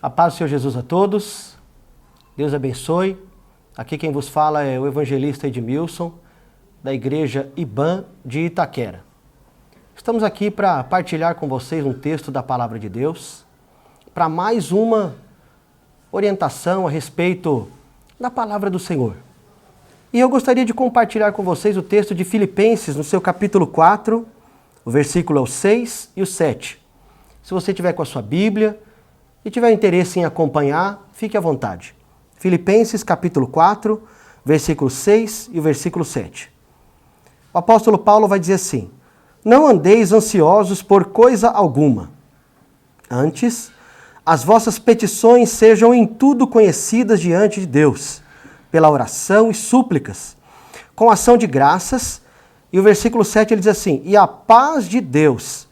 A paz do Senhor Jesus a todos, Deus abençoe. Aqui quem vos fala é o evangelista Edmilson, da igreja IBAN de Itaquera. Estamos aqui para partilhar com vocês um texto da Palavra de Deus, para mais uma orientação a respeito da Palavra do Senhor. E eu gostaria de compartilhar com vocês o texto de Filipenses, no seu capítulo 4, o versículo é o 6 e o 7. Se você tiver com a sua Bíblia e tiver interesse em acompanhar, fique à vontade. Filipenses capítulo 4, versículo 6 e o versículo 7. O apóstolo Paulo vai dizer assim: não andeis ansiosos por coisa alguma. Antes, as vossas petições sejam em tudo conhecidas diante de Deus, pela oração e súplicas, com ação de graças. E o versículo 7 ele diz assim: e a paz de Deus,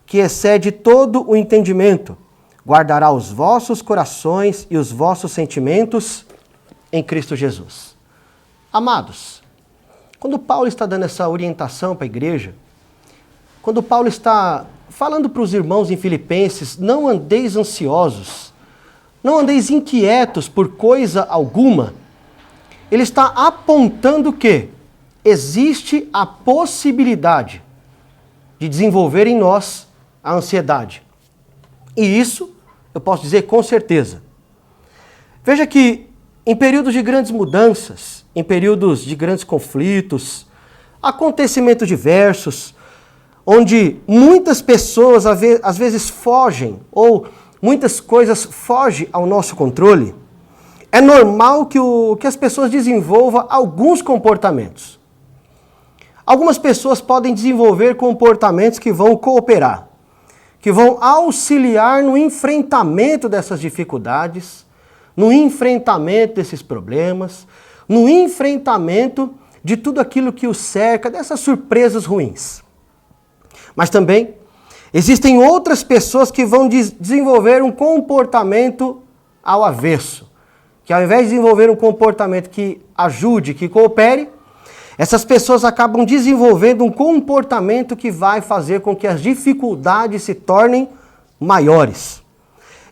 que excede todo o entendimento, guardará os vossos corações e os vossos sentimentos em Cristo Jesus. Amados, quando Paulo está dando essa orientação para a igreja, quando Paulo está falando para os irmãos em Filipenses, não andeis ansiosos, não andeis inquietos por coisa alguma, ele está apontando que existe a possibilidade de desenvolver em nós a ansiedade. E isso eu posso dizer com certeza. Veja que em períodos de grandes mudanças, em períodos de grandes conflitos, acontecimentos diversos, onde muitas pessoas às vezes fogem, ou muitas coisas fogem ao nosso controle, é normal que as pessoas desenvolvam alguns comportamentos. Algumas pessoas podem desenvolver comportamentos que vão cooperar, que vão auxiliar no enfrentamento dessas dificuldades, no enfrentamento desses problemas, no enfrentamento de tudo aquilo que os cerca, dessas surpresas ruins. Mas também existem outras pessoas que vão desenvolver um comportamento ao avesso, que ao invés de desenvolver um comportamento que ajude, que coopere, essas pessoas acabam desenvolvendo um comportamento que vai fazer com que as dificuldades se tornem maiores.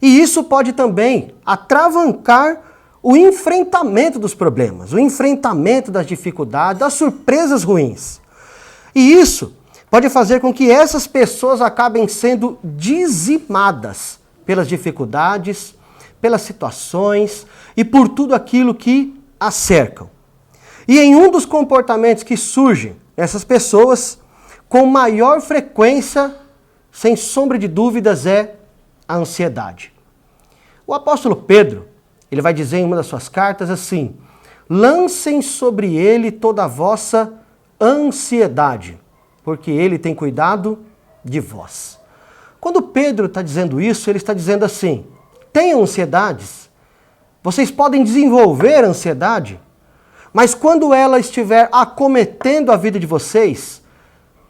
E isso pode também atravancar o enfrentamento dos problemas, o enfrentamento das dificuldades, das surpresas ruins. E isso pode fazer com que essas pessoas acabem sendo dizimadas pelas dificuldades, pelas situações e por tudo aquilo que as cercam. E em um dos comportamentos que surgem nessas pessoas, com maior frequência, sem sombra de dúvidas, é a ansiedade. O apóstolo Pedro, ele vai dizer em uma das suas cartas assim: lancem sobre ele toda a vossa ansiedade, porque ele tem cuidado de vós. Quando Pedro está dizendo isso, ele está dizendo assim: tenham ansiedades, vocês podem desenvolver ansiedade, mas quando ela estiver acometendo a vida de vocês,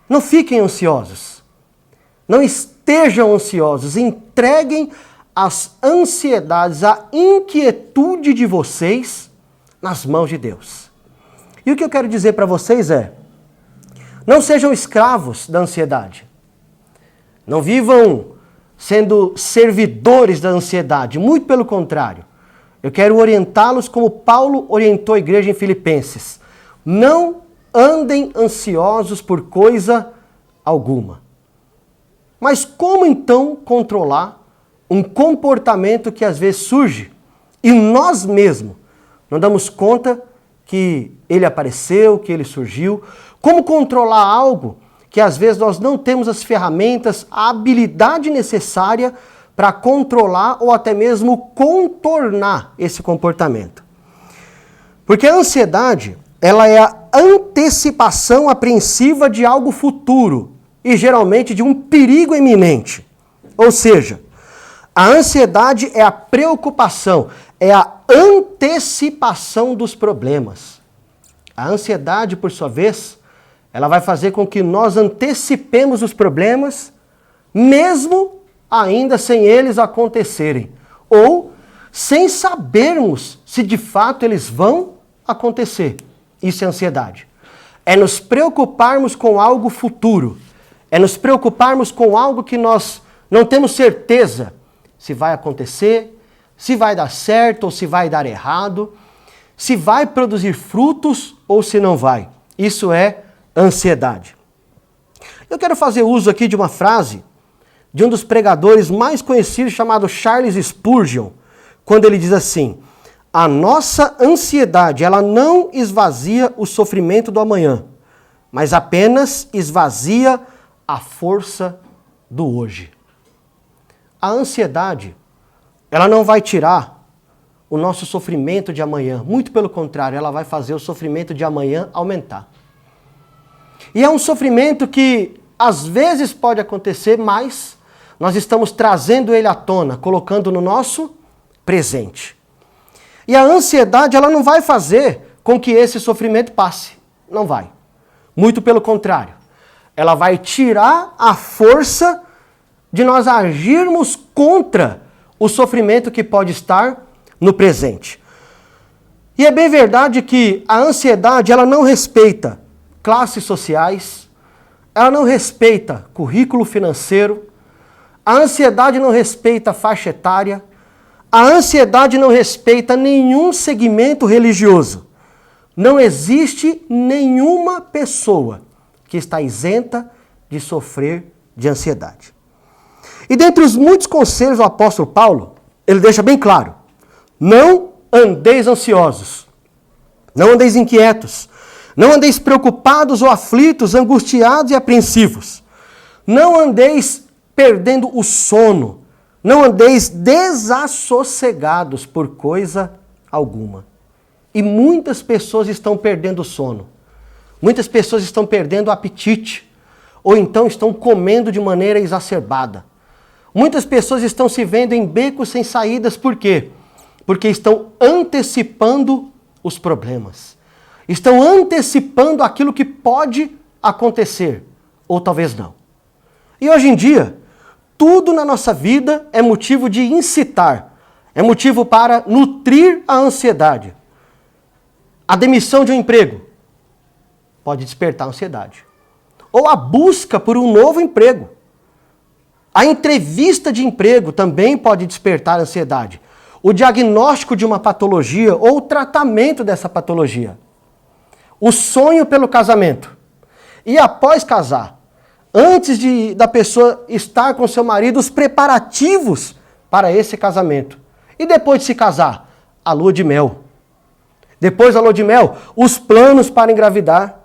não fiquem ansiosos. Não estejam ansiosos. Entreguem as ansiedades, a inquietude de vocês nas mãos de Deus. E o que eu quero dizer para vocês é: não sejam escravos da ansiedade. Não vivam sendo servidores da ansiedade. Muito pelo contrário. Eu quero orientá-los como Paulo orientou a igreja em Filipenses. Não andem ansiosos por coisa alguma. Mas como então controlar um comportamento que às vezes surge e nós mesmos não damos conta que ele apareceu, que ele surgiu? Como controlar algo que às vezes nós não temos as ferramentas, a habilidade necessária para controlar ou até mesmo contornar esse comportamento? Porque a ansiedade, ela é a antecipação apreensiva de algo futuro e geralmente de um perigo iminente. Ou seja, a ansiedade é a preocupação, é a antecipação dos problemas. A ansiedade, por sua vez, ela vai fazer com que nós antecipemos os problemas, mesmo ainda sem eles acontecerem, ou sem sabermos se de fato eles vão acontecer. Isso é ansiedade. É nos preocuparmos com algo futuro, é nos preocuparmos com algo que nós não temos certeza se vai acontecer, se vai dar certo ou se vai dar errado, se vai produzir frutos ou se não vai. Isso é ansiedade. Eu quero fazer uso aqui de uma frase de um dos pregadores mais conhecidos, chamado Charles Spurgeon, quando ele diz assim: a nossa ansiedade, ela não esvazia o sofrimento do amanhã, mas apenas esvazia a força do hoje. A ansiedade, ela não vai tirar o nosso sofrimento de amanhã. Muito pelo contrário, ela vai fazer o sofrimento de amanhã aumentar. E é um sofrimento que às vezes pode acontecer, mas nós estamos trazendo ele à tona, colocando no nosso presente. E a ansiedade, ela não vai fazer com que esse sofrimento passe. Não vai. Muito pelo contrário. Ela vai tirar a força de nós agirmos contra o sofrimento que pode estar no presente. E é bem verdade que a ansiedade, ela não respeita classes sociais, ela não respeita currículo financeiro, a ansiedade não respeita faixa etária, a ansiedade não respeita nenhum segmento religioso. Não existe nenhuma pessoa que está isenta de sofrer de ansiedade. E dentre os muitos conselhos do apóstolo Paulo, ele deixa bem claro: não andeis ansiosos, não andeis inquietos, não andeis preocupados ou aflitos, angustiados e apreensivos. Não andeis perdendo o sono, não andeis desassossegados por coisa alguma. E muitas pessoas estão perdendo o sono. Muitas pessoas estão perdendo o apetite, ou então estão comendo de maneira exacerbada. Muitas pessoas estão se vendo em becos sem saídas, por quê? Porque estão antecipando os problemas. Estão antecipando aquilo que pode acontecer, ou talvez não. E hoje em dia, tudo na nossa vida é motivo de incitar, é motivo para nutrir a ansiedade. A demissão de um emprego pode despertar ansiedade. Ou a busca por um novo emprego. A entrevista de emprego também pode despertar ansiedade. O diagnóstico de uma patologia ou o tratamento dessa patologia. O sonho pelo casamento. E após casar, antes da pessoa estar com seu marido, os preparativos para esse casamento. E depois de se casar, a lua de mel. Depois da lua de mel, os planos para engravidar.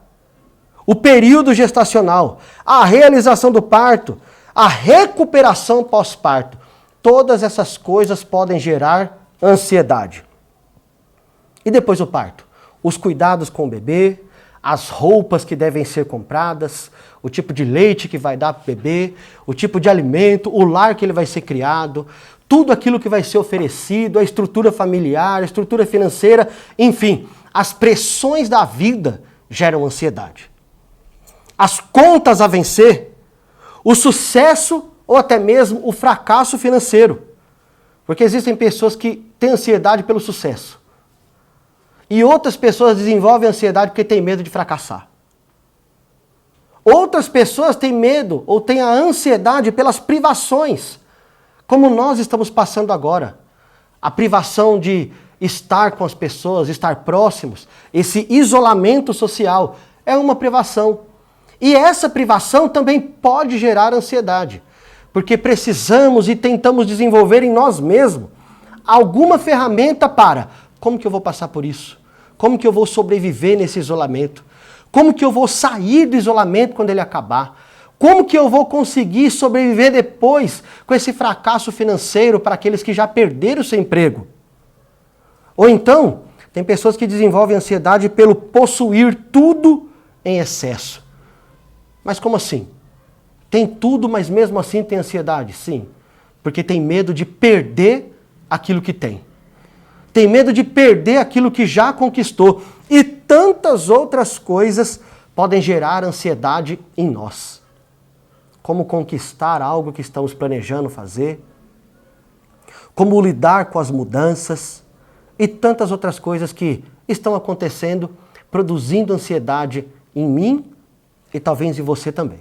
O período gestacional, a realização do parto, a recuperação pós-parto. Todas essas coisas podem gerar ansiedade. E depois do parto? Os cuidados com o bebê, as roupas que devem ser compradas, o tipo de leite que vai dar para o bebê, o tipo de alimento, o lar que ele vai ser criado, tudo aquilo que vai ser oferecido, a estrutura familiar, a estrutura financeira, enfim, as pressões da vida geram ansiedade. As contas a vencer, o sucesso ou até mesmo o fracasso financeiro. Porque existem pessoas que têm ansiedade pelo sucesso. E outras pessoas desenvolvem ansiedade porque têm medo de fracassar. Outras pessoas têm medo ou têm a ansiedade pelas privações, como nós estamos passando agora. A privação de estar com as pessoas, estar próximos, esse isolamento social é uma privação. E essa privação também pode gerar ansiedade, porque precisamos e tentamos desenvolver em nós mesmos alguma ferramenta para: como que eu vou passar por isso? Como que eu vou sobreviver nesse isolamento? Como que eu vou sair do isolamento quando ele acabar? Como que eu vou conseguir sobreviver depois com esse fracasso financeiro para aqueles que já perderam o seu emprego? Ou então, tem pessoas que desenvolvem ansiedade pelo possuir tudo em excesso. Mas como assim? Tem tudo, mas mesmo assim tem ansiedade? Sim, porque tem medo de perder aquilo que tem. Tem medo de perder aquilo que já conquistou. E tantas outras coisas podem gerar ansiedade em nós. Como conquistar algo que estamos planejando fazer. Como lidar com as mudanças. E tantas outras coisas que estão acontecendo, produzindo ansiedade em mim e talvez em você também.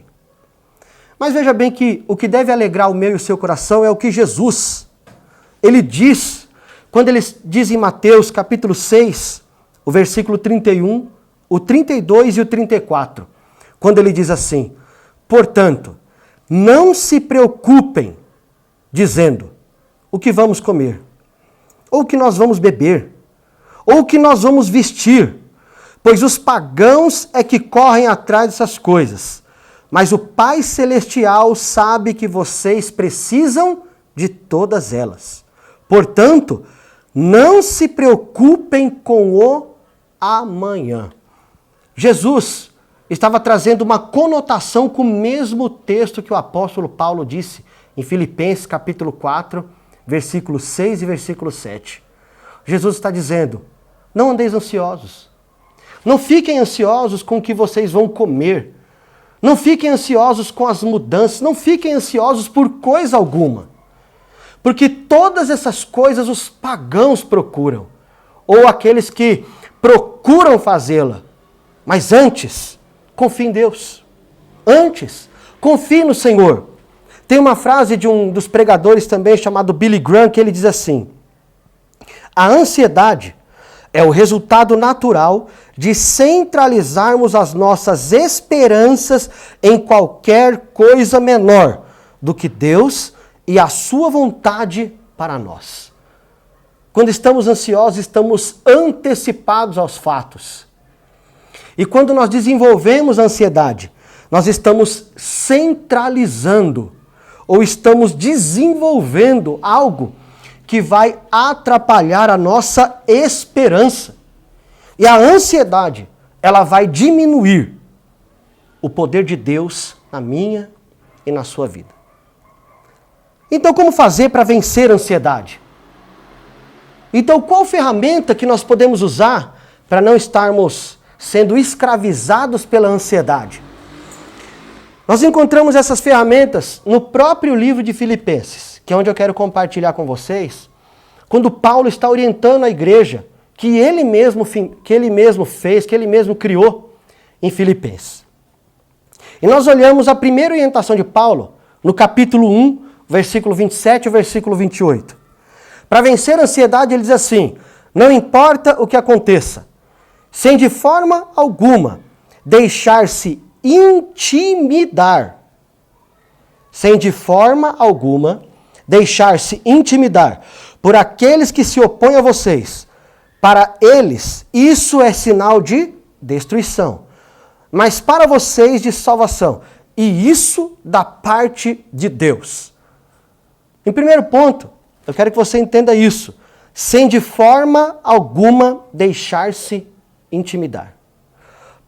Mas veja bem que o que deve alegrar o meu e o seu coração é o que Jesus, ele diz quando ele diz em Mateus capítulo 6, o versículo 31, o 32 e o 34, quando ele diz assim: portanto, não se preocupem, dizendo, o que vamos comer, ou o que nós vamos beber, ou o que nós vamos vestir, pois os pagãos é que correm atrás dessas coisas. Mas o Pai Celestial sabe que vocês precisam de todas elas. Portanto, não se preocupem com o amanhã. Jesus estava trazendo uma conotação com o mesmo texto que o apóstolo Paulo disse em Filipenses capítulo 4, versículo 6 e versículo 7. Jesus está dizendo, não andeis ansiosos. Não fiquem ansiosos com o que vocês vão comer. Não fiquem ansiosos com as mudanças. Não fiquem ansiosos por coisa alguma. Porque todas essas coisas os pagãos procuram. Ou aqueles que procuram fazê-la. Mas antes, confie em Deus. Antes, confie no Senhor. Tem uma frase de um dos pregadores também, chamado Billy Graham, que ele diz assim: a ansiedade é o resultado natural de centralizarmos as nossas esperanças em qualquer coisa menor do que Deus e a sua vontade para nós. Quando estamos ansiosos, estamos antecipados aos fatos. E quando nós desenvolvemos a ansiedade, nós estamos centralizando ou estamos desenvolvendo algo que vai atrapalhar a nossa esperança. E a ansiedade, ela vai diminuir o poder de Deus na minha e na sua vida. Então, como fazer para vencer a ansiedade? Então, qual ferramenta que nós podemos usar para não estarmos sendo escravizados pela ansiedade? Nós encontramos essas ferramentas no próprio livro de Filipenses, que é onde eu quero compartilhar com vocês, quando Paulo está orientando a igreja que ele mesmo fez, que ele mesmo criou em Filipenses. E nós olhamos a primeira orientação de Paulo no capítulo 1, versículo 27 e versículo 28. Para vencer a ansiedade, ele diz assim: não importa o que aconteça, sem de forma alguma deixar-se intimidar. Sem de forma alguma deixar-se intimidar por aqueles que se opõem a vocês. Para eles, isso é sinal de destruição, mas para vocês de salvação. E isso da parte de Deus. Em primeiro ponto, eu quero que você entenda isso. Sem de forma alguma deixar-se intimidar.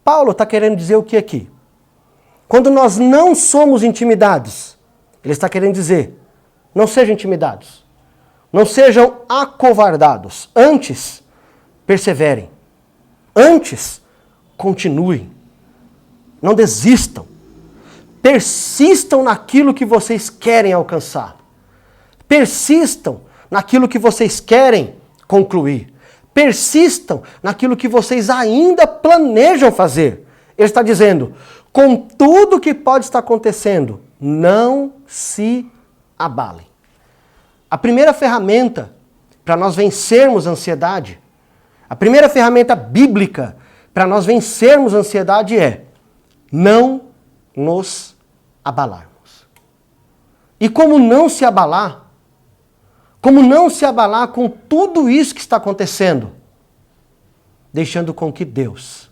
Paulo está querendo dizer o que aqui? Quando nós não somos intimidados, ele está querendo dizer, não sejam intimidados. Não sejam acovardados. Antes, perseverem. Antes, continuem. Não desistam. Persistam naquilo que vocês querem alcançar. Persistam naquilo que vocês querem concluir. Persistam naquilo que vocês ainda planejam fazer. Ele está dizendo, com tudo que pode estar acontecendo, não se abalem. A primeira ferramenta para nós vencermos a ansiedade, a primeira ferramenta bíblica para nós vencermos a ansiedade é não nos abalarmos. E como não se abalar? Como não se abalar com tudo isso que está acontecendo? Deixando com que Deus,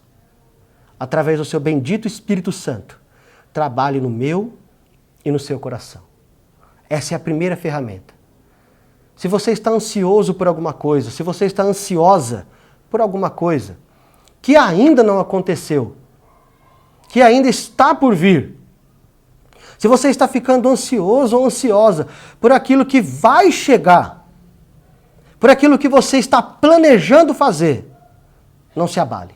através do seu bendito Espírito Santo, trabalhe no meu e no seu coração. Essa é a primeira ferramenta. Se você está ansioso por alguma coisa, se você está ansiosa por alguma coisa que ainda não aconteceu, que ainda está por vir, se você está ficando ansioso ou ansiosa por aquilo que vai chegar, por aquilo que você está planejando fazer, não se abale.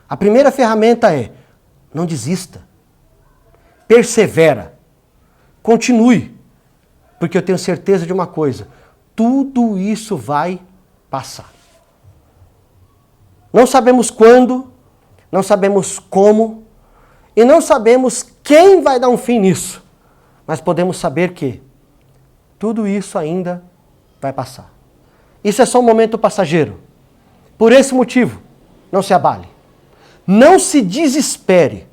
A primeira ferramenta é, não desista. Persevera. Continue. Porque eu tenho certeza de uma coisa, tudo isso vai passar. Não sabemos quando, não sabemos como, e não sabemos quem vai dar um fim nisso. Mas podemos saber que tudo isso ainda vai passar. Isso é só um momento passageiro. Por esse motivo, não se abale. Não se desespere.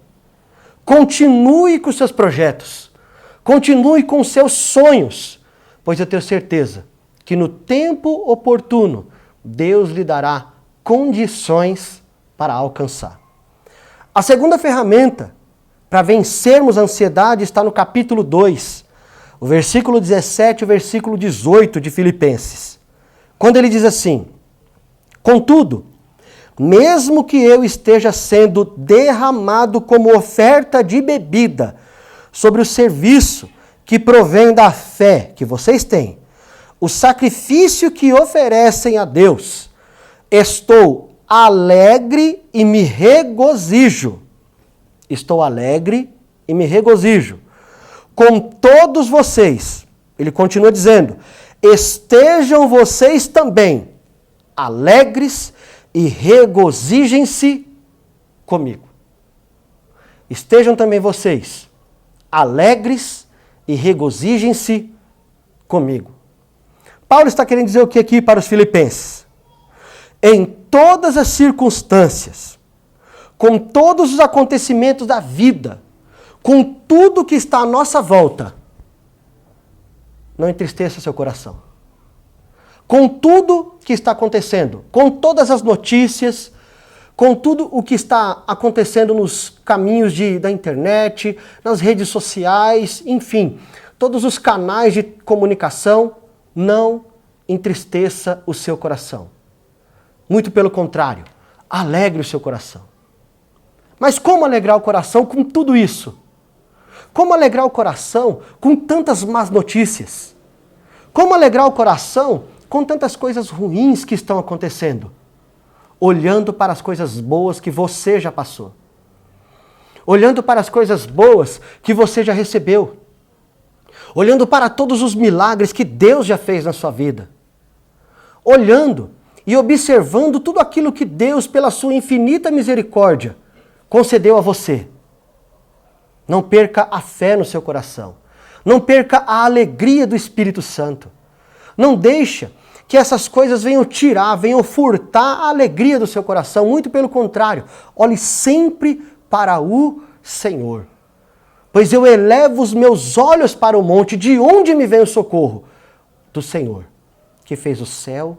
Continue com seus projetos. Continue com seus sonhos. Pois eu tenho certeza que no tempo oportuno, Deus lhe dará condições para alcançar. A segunda ferramenta para vencermos a ansiedade está no capítulo 2, o versículo 17 e o versículo 18 de Filipenses. Quando ele diz assim: contudo, mesmo que eu esteja sendo derramado como oferta de bebida sobre o serviço que provém da fé que vocês têm, o sacrifício que oferecem a Deus, estou alegre e me regozijo. Estou alegre e me regozijo. Com todos vocês, ele continua dizendo, estejam vocês também alegres e regozijem-se comigo. Estejam também vocês alegres e regozijem-se comigo. Paulo está querendo dizer o que aqui para os filipenses? Em todas as circunstâncias, com todos os acontecimentos da vida, com tudo que está à nossa volta, não entristeça seu coração. Com tudo que está acontecendo, com todas as notícias, com tudo o que está acontecendo nos caminhos da internet, nas redes sociais, enfim, todos os canais de comunicação, não entristeça o seu coração. Muito pelo contrário, alegre o seu coração. Mas como alegrar o coração com tudo isso? Como alegrar o coração com tantas más notícias? Como alegrar o coração com tantas coisas ruins que estão acontecendo? Olhando para as coisas boas que você já passou. Olhando para as coisas boas que você já recebeu. Olhando para todos os milagres que Deus já fez na sua vida. Olhando e observando tudo aquilo que Deus, pela sua infinita misericórdia, concedeu a você. Não perca a fé no seu coração. Não perca a alegria do Espírito Santo. Não deixa que essas coisas venham tirar, venham furtar a alegria do seu coração. Muito pelo contrário, olhe sempre para o Senhor. Pois eu elevo os meus olhos para o monte, de onde me vem o socorro? Do Senhor, que fez o céu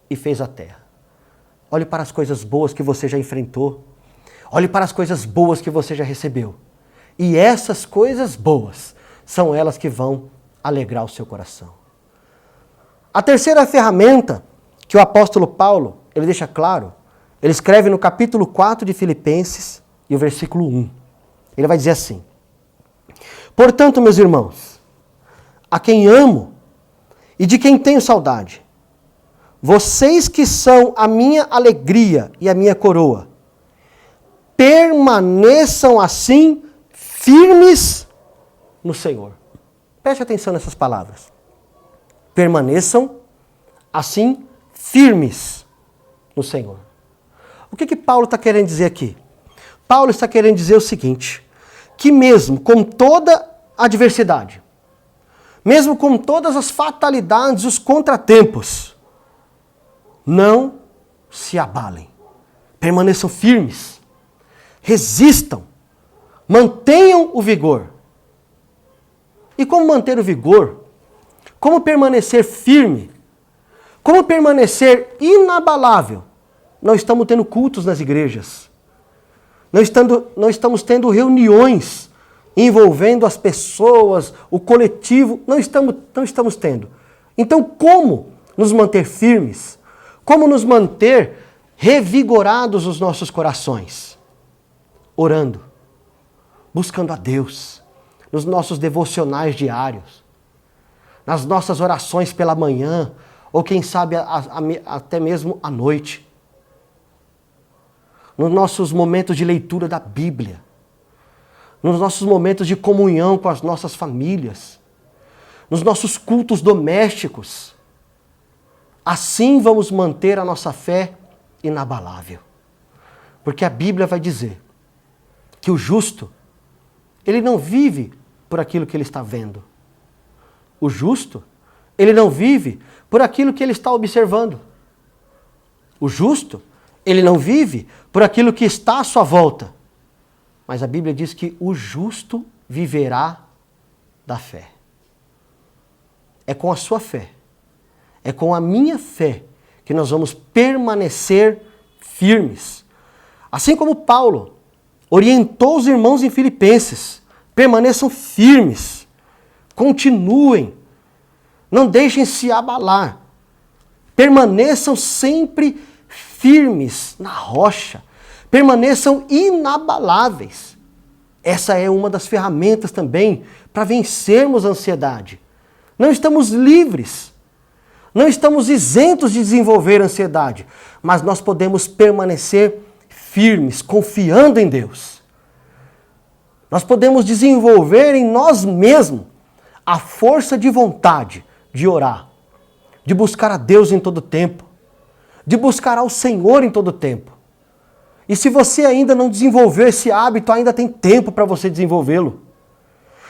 e fez a terra. Olhe para as coisas boas que você já enfrentou. Olhe para as coisas boas que você já recebeu. E essas coisas boas são elas que vão alegrar o seu coração. A terceira ferramenta que o apóstolo Paulo, ele deixa claro, ele escreve no capítulo 4 de Filipenses e o versículo 1. Ele vai dizer assim: portanto, meus irmãos, a quem amo e de quem tenho saudade, vocês que são a minha alegria e a minha coroa, permaneçam assim firmes no Senhor. Preste atenção nessas palavras. Permaneçam assim firmes no Senhor. O que Paulo está querendo dizer aqui? Paulo está querendo dizer o seguinte, que mesmo com toda a adversidade, mesmo com todas as fatalidades, os contratempos, não se abalem. Permaneçam firmes. Resistam. Mantenham o vigor. E como manter o vigor? Como permanecer firme? Como permanecer inabalável? Não estamos tendo cultos nas igrejas. Não estamos tendo reuniões envolvendo as pessoas, o coletivo. Não estamos tendo. Então, como nos manter firmes? Como nos manter revigorados os nossos corações? Orando, buscando a Deus, nos nossos devocionais diários, nas nossas orações pela manhã, ou quem sabe até mesmo à noite, nos nossos momentos de leitura da Bíblia, nos nossos momentos de comunhão com as nossas famílias, nos nossos cultos domésticos. Assim vamos manter a nossa fé inabalável. Porque a Bíblia vai dizer que o justo, ele não vive por aquilo que ele está vendo. O justo, ele não vive por aquilo que ele está observando. O justo, ele não vive por aquilo que está à sua volta. Mas a Bíblia diz que o justo viverá da fé. É com a sua fé, é com a minha fé que nós vamos permanecer firmes. Assim como Paulo orientou os irmãos em Filipenses, permaneçam firmes, continuem, não deixem se abalar, permaneçam sempre firmes na rocha, permaneçam inabaláveis. Essa é uma das ferramentas também para vencermos a ansiedade. Não estamos livres, não estamos isentos de desenvolver ansiedade, mas nós podemos permanecer firmes, confiando em Deus. Nós podemos desenvolver em nós mesmos a força de vontade de orar, de buscar a Deus em todo tempo, de buscar ao Senhor em todo tempo. E se você ainda não desenvolveu esse hábito, ainda tem tempo para você desenvolvê-lo.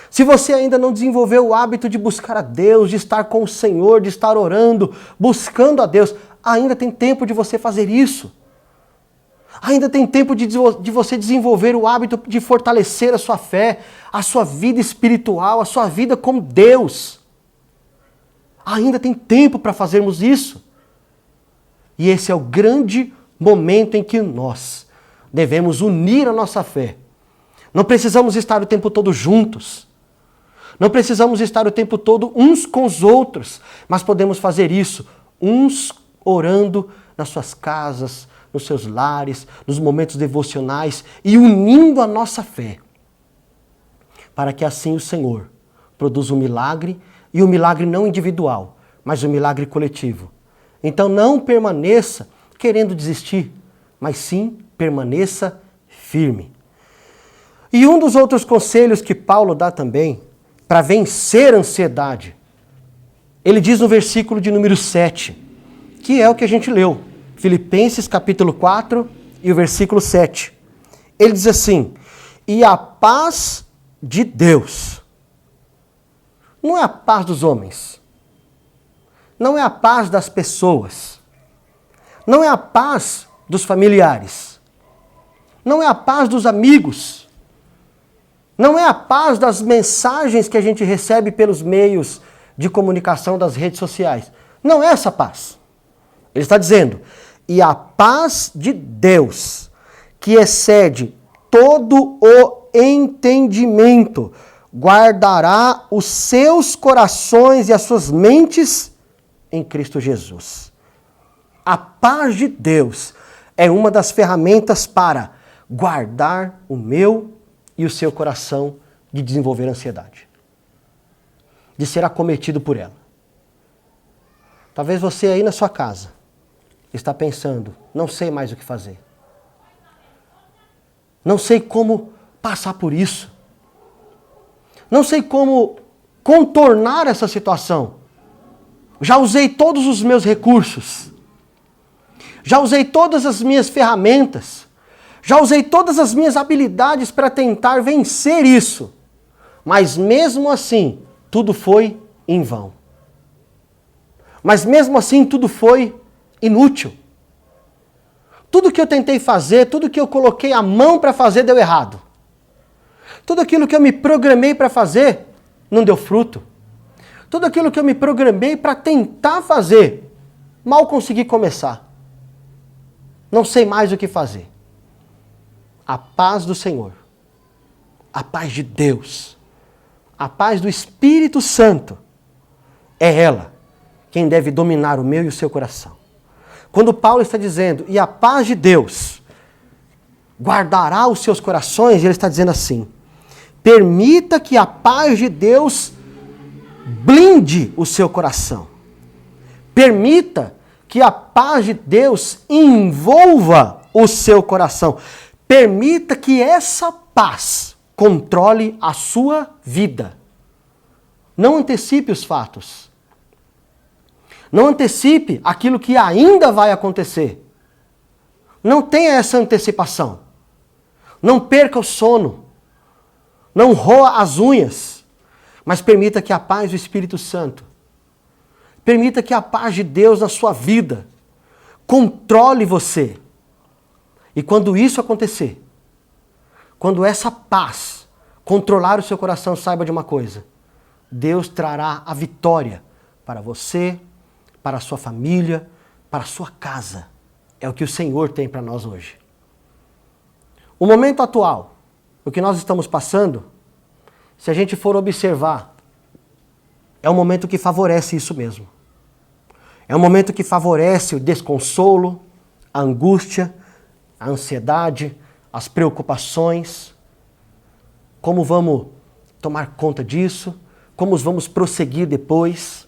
Se você ainda não desenvolveu o hábito de buscar a Deus, de estar com o Senhor, de estar orando, buscando a Deus, ainda tem tempo de você fazer isso. Ainda tem tempo de você desenvolver o hábito de fortalecer a sua fé, a sua vida espiritual, a sua vida com Deus. Ainda tem tempo para fazermos isso. E esse é o grande momento em que nós devemos unir a nossa fé. Não precisamos estar o tempo todo juntos. Não precisamos estar o tempo todo uns com os outros, mas podemos fazer isso, uns orando nas suas casas, nos seus lares, nos momentos devocionais e unindo a nossa fé, para que assim o Senhor produza um milagre, e um milagre não individual, mas um milagre coletivo. Então não permaneça querendo desistir, mas sim permaneça firme. E um dos outros conselhos que Paulo dá também, para vencer a ansiedade, ele diz no versículo de número 7, que é o que a gente leu, Filipenses capítulo 4 e o versículo 7. Ele diz assim: e a paz de Deus, não é a paz dos homens, não é a paz das pessoas, não é a paz dos familiares, não é a paz dos amigos, não é a paz das mensagens que a gente recebe pelos meios de comunicação das redes sociais. Não é essa paz. Ele está dizendo, e a paz de Deus, que excede todo o entendimento, guardará os seus corações e as suas mentes em Cristo Jesus. A paz de Deus é uma das ferramentas para guardar o meu e o seu coração de desenvolver ansiedade, de ser acometido por ela. Talvez você aí na sua casa está pensando, não sei mais o que fazer. Não sei como passar por isso. Não sei como contornar essa situação. Já usei todos os meus recursos. Já usei todas as minhas ferramentas. Já usei todas as minhas habilidades para tentar vencer isso. Mas mesmo assim, tudo foi em vão. Mas mesmo assim, tudo foi inútil. Tudo que eu tentei fazer, tudo que eu coloquei a mão para fazer deu errado. Tudo aquilo que eu me programei para fazer não deu fruto. Tudo aquilo que eu me programei para tentar fazer, mal consegui começar. Não sei mais o que fazer. A paz do Senhor, a paz de Deus, a paz do Espírito Santo, é ela quem deve dominar o meu e o seu coração. Quando Paulo está dizendo, e a paz de Deus guardará os seus corações, ele está dizendo assim, permita que a paz de Deus blinde o seu coração. Permita que a paz de Deus envolva o seu coração. Permita que essa paz controle a sua vida. Não antecipe os fatos. Não antecipe aquilo que ainda vai acontecer. Não tenha essa antecipação. Não perca o sono. Não roa as unhas. Mas permita que a paz do Espírito Santo Permita que a paz de Deus na sua vida controle você. E quando isso acontecer, quando essa paz controlar o seu coração, saiba de uma coisa: Deus trará a vitória para você, para a sua família, para a sua casa. É o que o Senhor tem para nós hoje. O momento atual, o que nós estamos passando, se a gente for observar, é um momento que favorece isso mesmo. É um momento que favorece o desconsolo, a angústia, a ansiedade, as preocupações. Como vamos tomar conta disso? Como vamos prosseguir depois?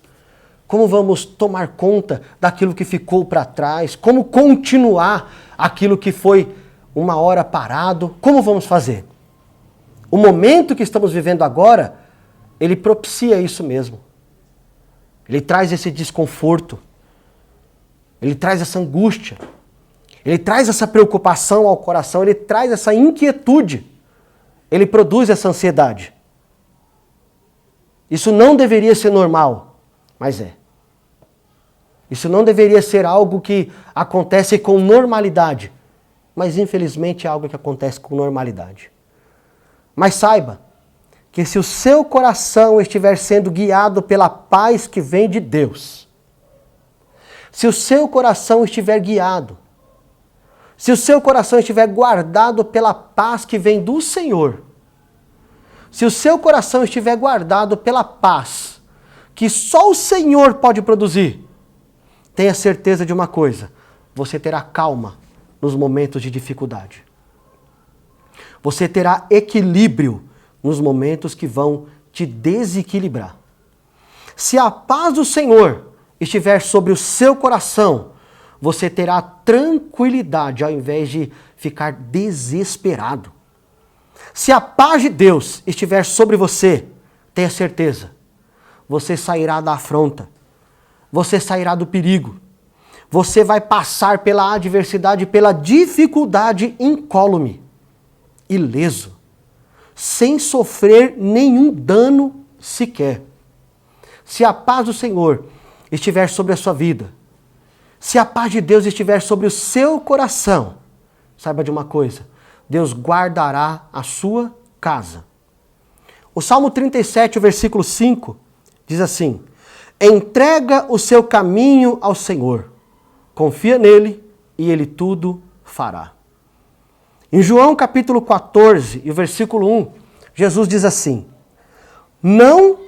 Como vamos tomar conta daquilo que ficou para trás? Como continuar aquilo que foi uma hora parado? Como vamos fazer? O momento que estamos vivendo agora, ele propicia isso mesmo. Ele traz esse desconforto. Ele traz essa angústia. Ele traz essa preocupação ao coração. Ele traz essa inquietude. Ele produz essa ansiedade. Isso não deveria ser normal, mas é. Isso não deveria ser algo que acontece com normalidade, mas infelizmente é algo que acontece com normalidade. Mas saiba que se o seu coração estiver sendo guiado pela paz que vem de Deus, se o seu coração estiver guiado, se o seu coração estiver guardado pela paz que vem do Senhor, se o seu coração estiver guardado pela paz que só o Senhor pode produzir, tenha certeza de uma coisa: você terá calma nos momentos de dificuldade. Você terá equilíbrio nos momentos que vão te desequilibrar. Se a paz do Senhor estiver sobre o seu coração, você terá tranquilidade ao invés de ficar desesperado. Se a paz de Deus estiver sobre você, tenha certeza, você sairá da afronta, você sairá do perigo, você vai passar pela adversidade, pela dificuldade incólume, ileso, sem sofrer nenhum dano sequer. Se a paz do Senhor estiver sobre a sua vida, se a paz de Deus estiver sobre o seu coração, saiba de uma coisa: Deus guardará a sua casa. O Salmo 37, o versículo 5, diz assim: entrega o seu caminho ao Senhor, confia nele e ele tudo fará. Em João capítulo 14, e o versículo 1, Jesus diz assim: não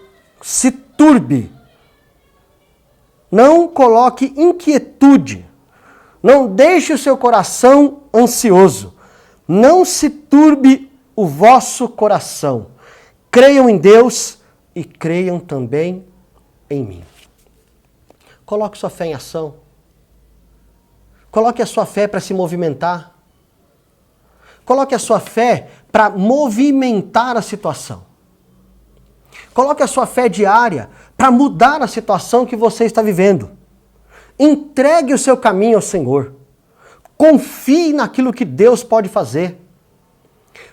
se turbe, não coloque inquietude, não deixe o seu coração ansioso, não se turbe o vosso coração. Creiam em Deus e creiam também em mim. Coloque sua fé em ação. Coloque a sua fé para se movimentar. Coloque a sua fé para movimentar a situação. Coloque a sua fé diária para mudar a situação que você está vivendo. Entregue o seu caminho ao Senhor. Confie naquilo que Deus pode fazer.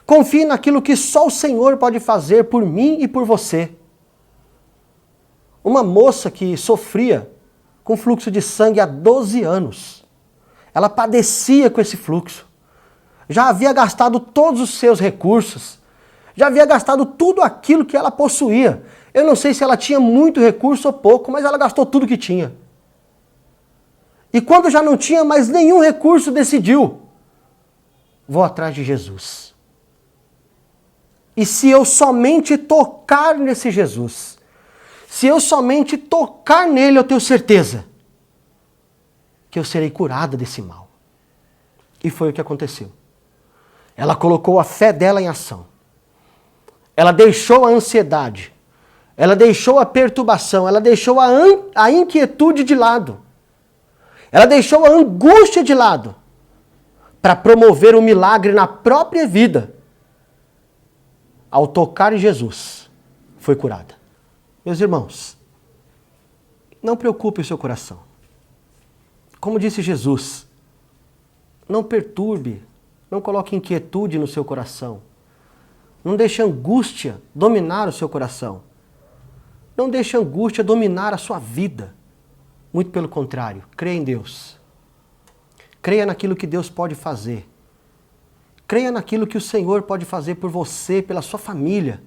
Confie naquilo que só o Senhor pode fazer por mim e por você. Uma moça que sofria com fluxo de sangue há 12 anos. Ela padecia com esse fluxo. Já havia gastado todos os seus recursos. Já havia gastado tudo aquilo que ela possuía. Eu não sei se ela tinha muito recurso ou pouco, mas ela gastou tudo que tinha. E quando já não tinha mais nenhum recurso, decidiu: vou atrás de Jesus. E se eu somente tocar nesse Jesus, se eu somente tocar nele, eu tenho certeza que eu serei curada desse mal. E foi o que aconteceu. Ela colocou a fé dela em ação. Ela deixou a ansiedade. Ela deixou a perturbação. Ela deixou a inquietude de lado. Ela deixou a angústia de lado para promover um milagre na própria vida. Ao tocar em Jesus, foi curada. Meus irmãos, não preocupe o seu coração. Como disse Jesus, não perturbe, não coloque inquietude no seu coração. Não deixe a angústia dominar o seu coração. Não deixe a angústia dominar a sua vida. Muito pelo contrário, creia em Deus. Creia naquilo que Deus pode fazer. Creia naquilo que o Senhor pode fazer por você, pela sua família,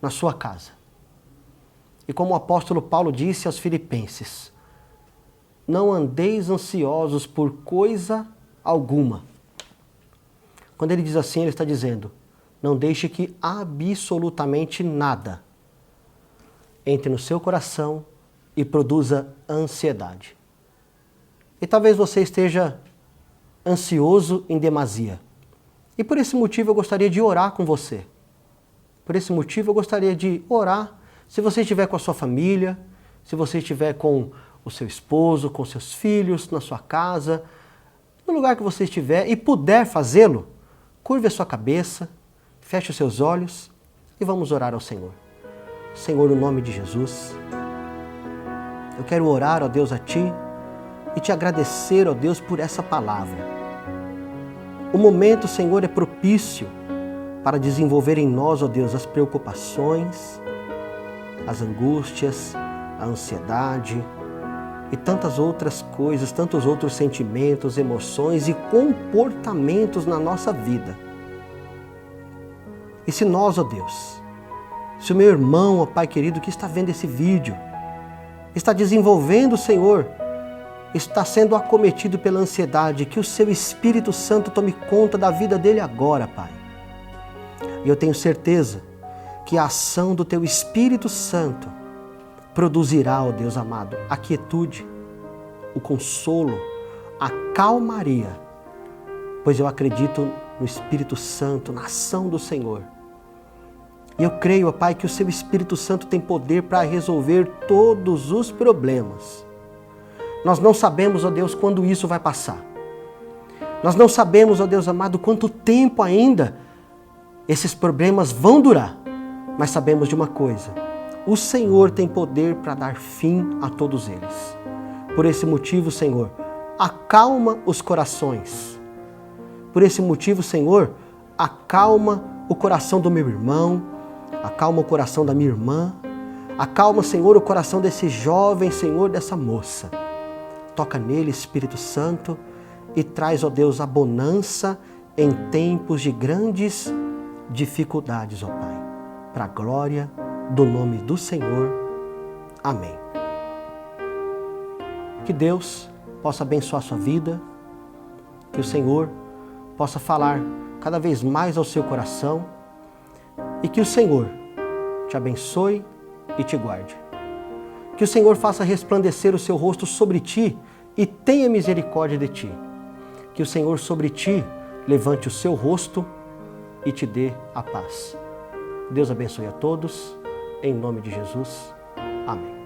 na sua casa. E como o apóstolo Paulo disse aos Filipenses, não andeis ansiosos por coisa alguma. Quando ele diz assim, ele está dizendo, não deixe que absolutamente nada entre no seu coração e produza ansiedade. E talvez você esteja ansioso em demasia. E por esse motivo eu gostaria de orar com você. Por esse motivo eu gostaria de orar, se você estiver com a sua família, se você estiver com o seu esposo, com seus filhos, na sua casa, no lugar que você estiver e puder fazê-lo, curve a sua cabeça, feche os seus olhos e vamos orar ao Senhor. Senhor, no nome de Jesus, eu quero orar, ó Deus, a Ti e te agradecer, ó Deus, por essa palavra. O momento, Senhor, é propício para desenvolver em nós, ó Deus, as preocupações, as angústias, a ansiedade e tantas outras coisas, tantos outros sentimentos, emoções e comportamentos na nossa vida. E se nós, ó Deus, se o meu irmão, ó Pai querido, que está vendo esse vídeo, está desenvolvendo, Senhor, está sendo acometido pela ansiedade, que o Seu Espírito Santo tome conta da vida dele agora, Pai. E eu tenho certeza que a ação do Teu Espírito Santo produzirá, ó Deus amado, a quietude, o consolo, a calmaria, pois eu acredito no Espírito Santo, na ação do Senhor. E eu creio, ó Pai, que o Seu Espírito Santo tem poder para resolver todos os problemas. Nós não sabemos, ó Deus, quando isso vai passar. Nós não sabemos, ó Deus amado, quanto tempo ainda esses problemas vão durar. Mas sabemos de uma coisa, o Senhor tem poder para dar fim a todos eles. Por esse motivo, Senhor, acalma os corações. Por esse motivo, Senhor, acalma o coração do meu irmão, acalma o coração da minha irmã, acalma, Senhor, o coração desse jovem, Senhor, dessa moça. Toca nele, Espírito Santo, e traz, ó Deus, a bonança em tempos de grandes dificuldades, ó Pai. Para a glória do nome do Senhor. Amém. Que Deus possa abençoar a sua vida, que o Senhor possa falar cada vez mais ao seu coração e que o Senhor te abençoe e te guarde. Que o Senhor faça resplandecer o seu rosto sobre ti e tenha misericórdia de ti. Que o Senhor sobre ti levante o seu rosto e te dê a paz. Deus abençoe a todos, em nome de Jesus. Amém.